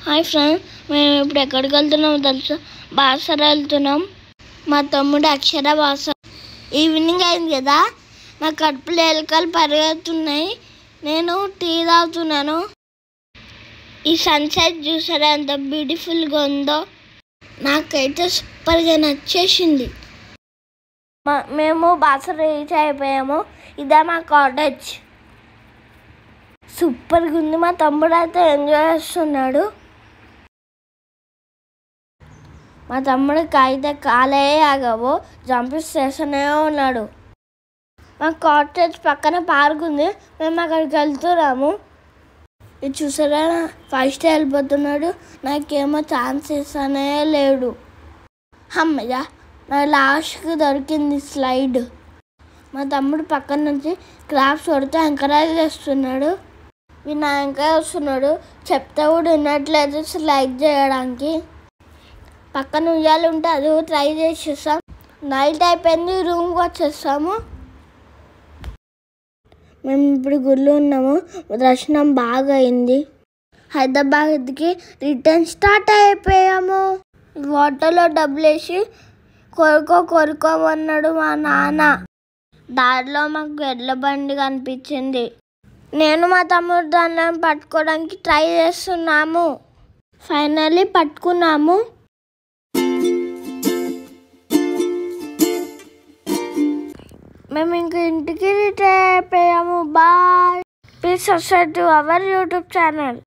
Hi friends, మేము ఇప్పుడు ఎక్కడికి వెళ్తున్నామో తెలుసా? బాసర వెళ్తున్నాం. మా తమ్ముడు అక్షర బాసర. ఈవినింగ్ అయింది కదా, నా కడుపులో ఎలుకలు పరిగెత్తున్నాయి. నేను టీ తాగుతున్నాను. ఈ సన్సెట్ చూసారా ఎంత బ్యూటిఫుల్గా ఉందో? నాకైతే సూపర్గా నచ్చేసింది. మేము బాసర రీచ్ అయిపోయాము. ఇదే మా కాటేజ్. సూపర్గా ఉంది. మా తమ్ముడు అయితే ఎంజాయ్ చేస్తున్నాడు. మా తమ్ముడికి అయితే కాలే ఆగవు, జంపింగ్ చేస్తూనే ఉన్నాడు. మా కాటేజ్ పక్కన పార్క్ ఉంది. మేము అక్కడికి వెళ్తున్నాము. ఇది చూసారా, ఫస్ట్ వెళ్ళిపోతున్నాడు. నాకేమో ఛాన్స్ ఇస్తానే లేడు. అమ్మయ్య, నా లాస్ట్కి దొరికింది స్లైడ్. మా తమ్ముడు పక్కన నుంచి క్రాఫ్ట్స్ కొడితే ఎంకరేజ్ చేస్తున్నాడు. వినాయక వస్తున్నాడు, చెప్తే కూడా వినట్లేదు స్లైడ్ చేయడానికి. పక్కన ఉయ్యాలు ఉంటే అది ట్రై చేసేస్తాం. నైట్ అయిపోయింది, రూమ్కి వచ్చేస్తాము. మేము ఇప్పుడు గుళ్ళు ఉన్నాము. దర్శనం బాగా అయింది. హైదరాబాద్కి రిటర్న్ స్టార్ట్ అయిపోయాము. వాటర్లో డబ్బులు వేసి కొరుకోమన్నాడు మా నాన్న. దారిలో మాకు ఎడ్ల బండి కనిపించింది. నేను మా తమ్ముడు దాన్ని పట్టుకోవడానికి ట్రై చేస్తున్నాము. ఫైనల్లీ పట్టుకున్నాము. మేము ఇంక ఇంటికి రిటర్న్ అయిపోయాము. Bye. Please subscribe to our YouTube channel.